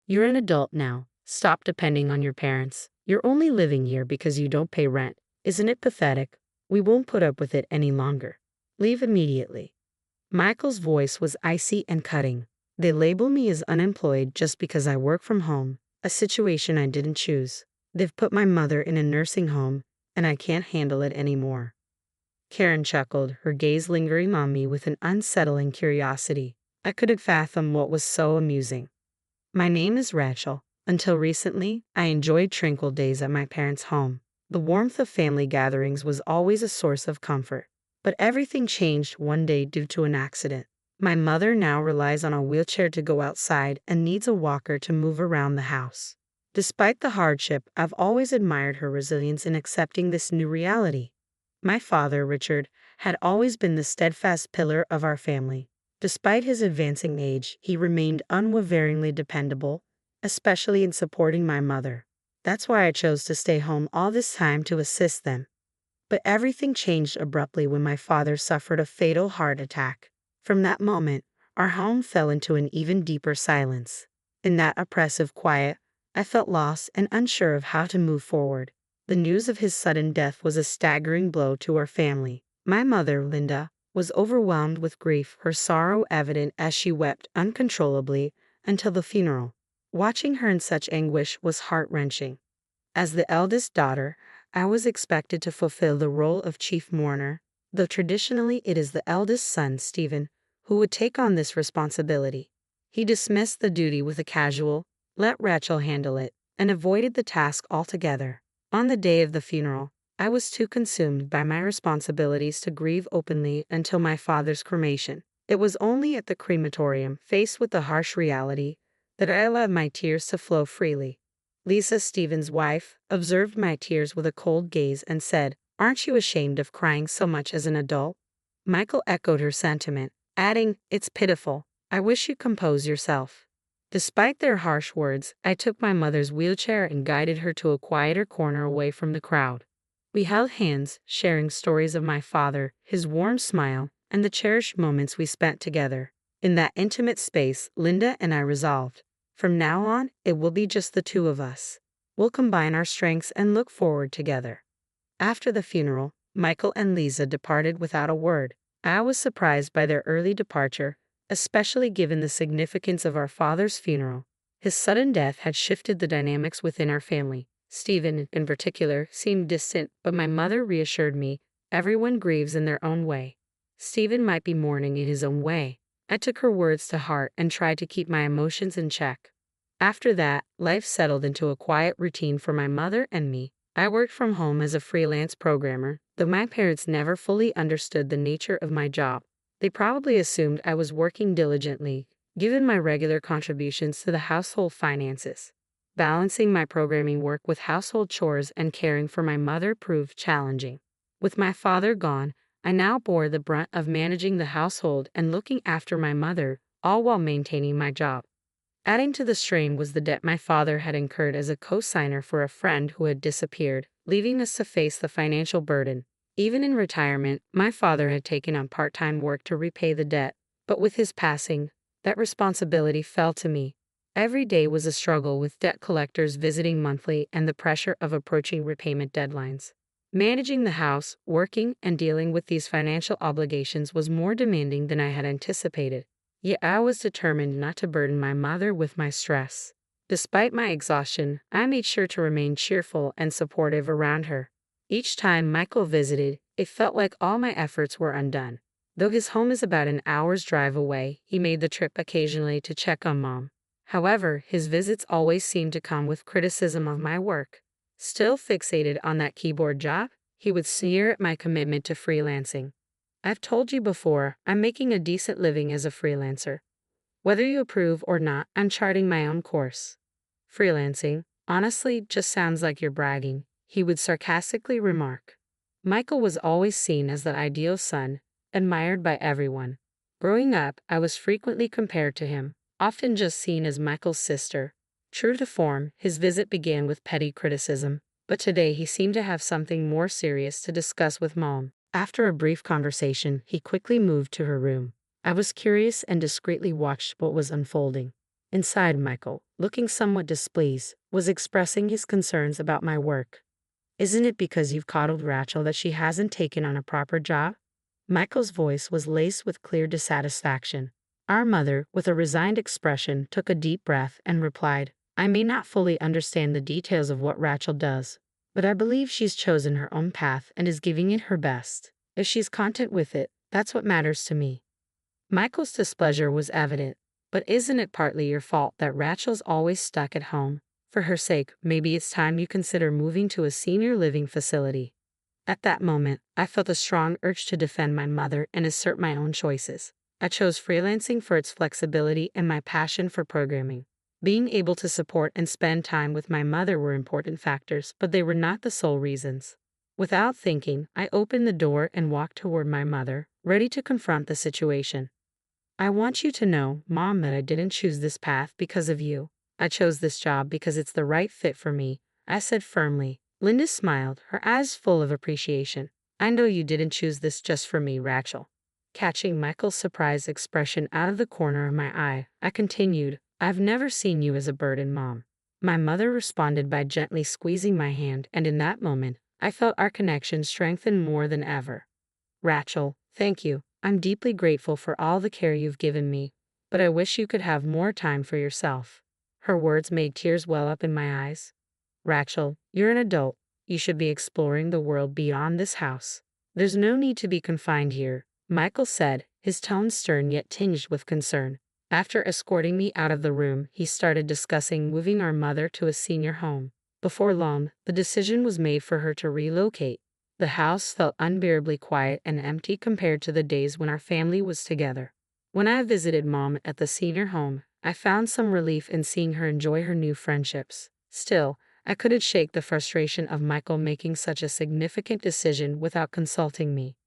You're an adult now. Stop depending on your parents. You're only living here because you don't pay rent. Isn't it pathetic? We won't put up with it any longer. Leave immediately." Michael's voice was icy and cutting. "They label me as unemployed just because I work from home, a situation I didn't choose. They've put my mother in a nursing home, and I can't handle it anymore." Karen chuckled, her gaze lingering on me with an unsettling curiosity. I couldn't fathom what was so amusing. "My name is Rachel. Until recently, I enjoyed tranquil days at my parents' home. The warmth of family gatherings was always a source of comfort. But everything changed one day due to an accident. My mother now relies on a wheelchair to go outside and needs a walker to move around the house. Despite the hardship, I've always admired her resilience in accepting this new reality. My father, Richard, had always been the steadfast pillar of our family. Despite his advancing age, he remained unwaveringly dependable, especially in supporting my mother. That's why I chose to stay home all this time to assist them. But everything changed abruptly when my father suffered a fatal heart attack. From that moment, our home fell into an even deeper silence. In that oppressive quiet, I felt lost and unsure of how to move forward. The news of his sudden death was a staggering blow to our family. My mother, Linda, was overwhelmed with grief, her sorrow evident as she wept uncontrollably until the funeral. Watching her in such anguish was heart-wrenching. As the eldest daughter, I was expected to fulfill the role of chief mourner, though traditionally it is the eldest son, Stephen, who would take on this responsibility. He dismissed the duty with a casual, "Let Rachel handle it," and avoided the task altogether. On the day of the funeral, I was too consumed by my responsibilities to grieve openly until my father's cremation. It was only at the crematorium, faced with the harsh reality, that I allowed my tears to flow freely. Lisa, Stephen's wife, observed my tears with a cold gaze and said, "Aren't you ashamed of crying so much as an adult?" Michael echoed her sentiment, adding, "It's pitiful. I wish you'd compose yourself." Despite their harsh words, I took my mother's wheelchair and guided her to a quieter corner away from the crowd. We held hands, sharing stories of my father, his warm smile, and the cherished moments we spent together. In that intimate space, Linda and I resolved, from now on, it will be just the two of us. We'll combine our strengths and look forward together. After the funeral, Michael and Lisa departed without a word. I was surprised by their early departure, especially given the significance of our father's funeral. His sudden death had shifted the dynamics within our family. Stephen, in particular, seemed distant, but my mother reassured me, everyone grieves in their own way. Stephen might be mourning in his own way. I took her words to heart and tried to keep my emotions in check. After that, life settled into a quiet routine for my mother and me. I worked from home as a freelance programmer, though my parents never fully understood the nature of my job. They probably assumed I was working diligently, given my regular contributions to the household finances. Balancing my programming work with household chores and caring for my mother proved challenging. With my father gone, I now bore the brunt of managing the household and looking after my mother, all while maintaining my job. Adding to the strain was the debt my father had incurred as a co-signer for a friend who had disappeared, leaving us to face the financial burden. Even in retirement, my father had taken on part-time work to repay the debt, but with his passing, that responsibility fell to me. Every day was a struggle with debt collectors visiting monthly and the pressure of approaching repayment deadlines. Managing the house, working, and dealing with these financial obligations was more demanding than I had anticipated. Yet I was determined not to burden my mother with my stress. Despite my exhaustion, I made sure to remain cheerful and supportive around her. Each time Michael visited, it felt like all my efforts were undone. Though his home is about an hour's drive away, he made the trip occasionally to check on Mom. However, his visits always seemed to come with criticism of my work. Still fixated on that keyboard job, he would sneer at my commitment to freelancing. "I've told you before, I'm making a decent living as a freelancer. Whether you approve or not, I'm charting my own course. Freelancing, honestly, just sounds like you're bragging," he would sarcastically remark. Michael was always seen as the ideal son, admired by everyone. Growing up, I was frequently compared to him, often just seen as Michael's sister. True to form, his visit began with petty criticism, but today he seemed to have something more serious to discuss with Mom. After a brief conversation, he quickly moved to her room. I was curious and discreetly watched what was unfolding. Inside, Michael, looking somewhat displeased, was expressing his concerns about my work. Isn't it because you've coddled Rachel that she hasn't taken on a proper job? Michael's voice was laced with clear dissatisfaction. Our mother, with a resigned expression, took a deep breath and replied, I may not fully understand the details of what Rachel does, but I believe she's chosen her own path and is giving it her best. If she's content with it, that's what matters to me. Michael's displeasure was evident. But isn't it partly your fault that Rachel's always stuck at home? For her sake, maybe it's time you consider moving to a senior living facility. At that moment, I felt a strong urge to defend my mother and assert my own choices. I chose freelancing for its flexibility and my passion for programming. Being able to support and spend time with my mother were important factors, but they were not the sole reasons. Without thinking, I opened the door and walked toward my mother, ready to confront the situation. I want you to know, Mom, that I didn't choose this path because of you. I chose this job because it's the right fit for me, I said firmly. Linda smiled, her eyes full of appreciation. I know you didn't choose this just for me, Rachel. Catching Michael's surprised expression out of the corner of my eye, I continued, I've never seen you as a burden, Mom. My mother responded by gently squeezing my hand, and in that moment, I felt our connection strengthen more than ever. Rachel, thank you. I'm deeply grateful for all the care you've given me, but I wish you could have more time for yourself. Her words made tears well up in my eyes. Rachel, you're an adult. You should be exploring the world beyond this house. There's no need to be confined here, Michael said, his tone stern yet tinged with concern. After escorting me out of the room, he started discussing moving our mother to a senior home. Before long, the decision was made for her to relocate. The house felt unbearably quiet and empty compared to the days when our family was together. When I visited Mom at the senior home, I found some relief in seeing her enjoy her new friendships. Still, I couldn't shake the frustration of Michael making such a significant decision without consulting me.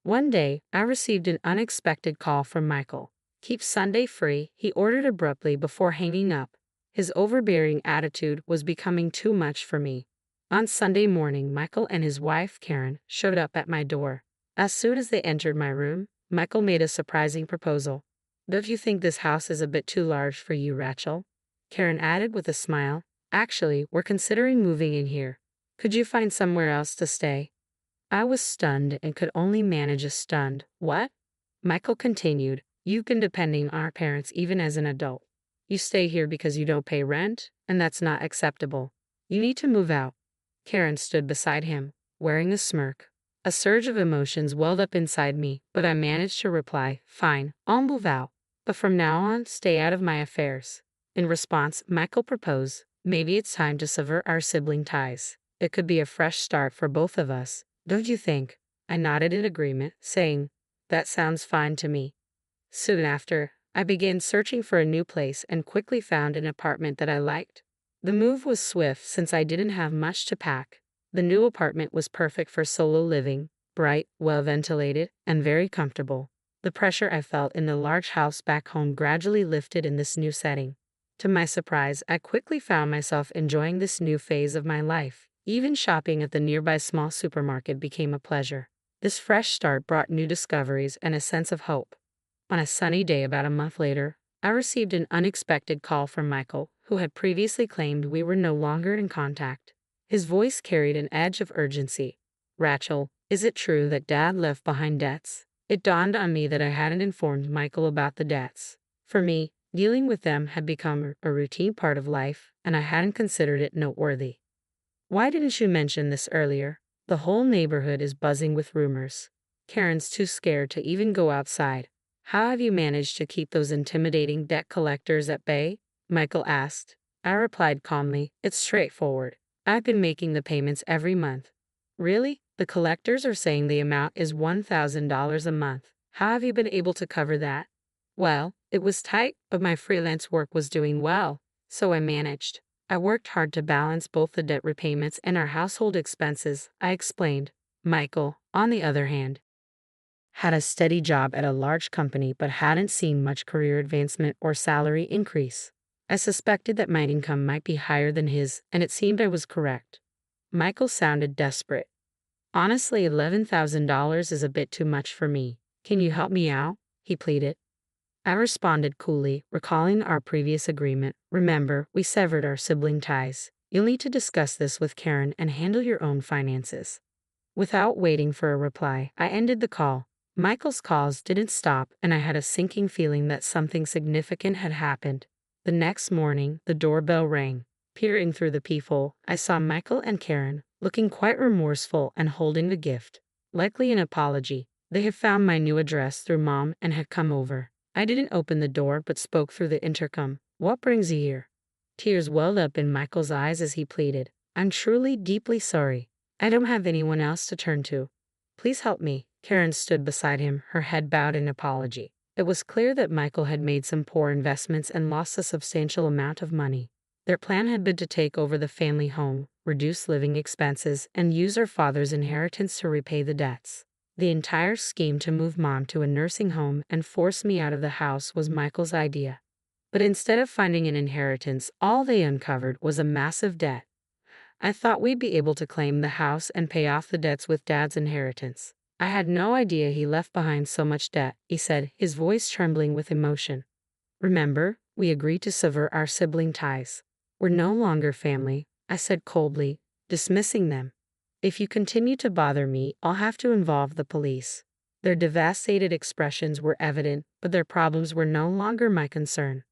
One day, I received an unexpected call from Michael. Keep Sunday free, he ordered abruptly before hanging up. His overbearing attitude was becoming too much for me. On Sunday morning, Michael and his wife, Karen, showed up at my door. As soon as they entered my room, Michael made a surprising proposal. Don't you think this house is a bit too large for you, Rachel? Karen added with a smile. Actually, we're considering moving in here. Could you find somewhere else to stay? I was stunned and could only manage a stunned, what? Michael continued, you've been depending on our parents even as an adult. You stay here because you don't pay rent, and that's not acceptable. You need to move out. Karen stood beside him, wearing a smirk. A surge of emotions welled up inside me, but I managed to reply, fine, I'll move out. But from now on, stay out of my affairs. In response, Michael proposed, maybe it's time to sever our sibling ties. It could be a fresh start for both of us, don't you think? I nodded in agreement, saying, that sounds fine to me. Soon after, I began searching for a new place and quickly found an apartment that I liked. The move was swift since I didn't have much to pack. The new apartment was perfect for solo living, bright, well ventilated, and very comfortable. The pressure I felt in the large house back home gradually lifted in this new setting. To my surprise, I quickly found myself enjoying this new phase of my life. Even shopping at the nearby small supermarket became a pleasure. This fresh start brought new discoveries and a sense of hope. On a sunny day about a month later, I received an unexpected call from Michael, who had previously claimed we were no longer in contact. His voice carried an edge of urgency. Rachel, is it true that Dad left behind debts? It dawned on me that I hadn't informed Michael about the debts. For me, dealing with them had become a routine part of life, and I hadn't considered it noteworthy. Why didn't you mention this earlier? The whole neighborhood is buzzing with rumors. Karen's too scared to even go outside. How have you managed to keep those intimidating debt collectors at bay? Michael asked. I replied calmly, it's straightforward. I've been making the payments every month. Really? The collectors are saying the amount is $1,000 a month. How have you been able to cover that? Well, it was tight, but my freelance work was doing well, so I managed. I worked hard to balance both the debt repayments and our household expenses, I explained. Michael, on the other hand, had a steady job at a large company but hadn't seen much career advancement or salary increase. I suspected that my income might be higher than his, and it seemed I was correct. Michael sounded desperate. Honestly, $11,000 is a bit too much for me. Can you help me out? He pleaded. I responded coolly, recalling our previous agreement. Remember, we severed our sibling ties. You'll need to discuss this with Karen and handle your own finances. Without waiting for a reply, I ended the call. Michael's calls didn't stop, and I had a sinking feeling that something significant had happened. The next morning, the doorbell rang. Peering through the peephole, I saw Michael and Karen, looking quite remorseful and holding a gift. Likely an apology. They had found my new address through Mom and had come over. I didn't open the door but spoke through the intercom. What brings you here? Tears welled up in Michael's eyes as he pleaded. I'm truly, deeply sorry. I don't have anyone else to turn to. Please help me. Karen stood beside him, her head bowed in apology. It was clear that Michael had made some poor investments and lost a substantial amount of money. Their plan had been to take over the family home, reduce living expenses, and use her father's inheritance to repay the debts. The entire scheme to move Mom to a nursing home and force me out of the house was Michael's idea. But instead of finding an inheritance, all they uncovered was a massive debt. I thought we'd be able to claim the house and pay off the debts with Dad's inheritance. I had no idea he left behind so much debt, he said, his voice trembling with emotion. Remember, we agreed to sever our sibling ties. We're no longer family, I said coldly, dismissing them. If you continue to bother me, I'll have to involve the police. Their devastated expressions were evident, but their problems were no longer my concern.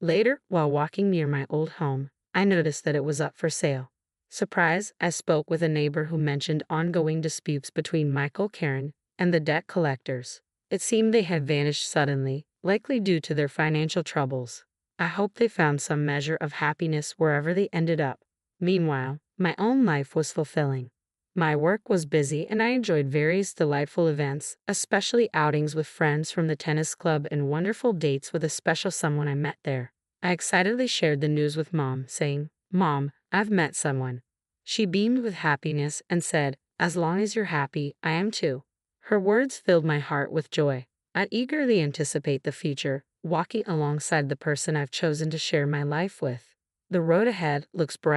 Later, while walking near my old home, I noticed that it was up for sale. Surprised, I spoke with a neighbor who mentioned ongoing disputes between Michael, Karen, and the debt collectors. It seemed they had vanished suddenly, likely due to their financial troubles. I hoped they found some measure of happiness wherever they ended up. Meanwhile, my own life was fulfilling. My work was busy and I enjoyed various delightful events, especially outings with friends from the tennis club and wonderful dates with a special someone I met there. I excitedly shared the news with Mom, saying, Mom, I've met someone. She beamed with happiness and said, as long as you're happy, I am too. Her words filled my heart with joy. I eagerly anticipate the future, walking alongside the person I've chosen to share my life with. The road ahead looks bright.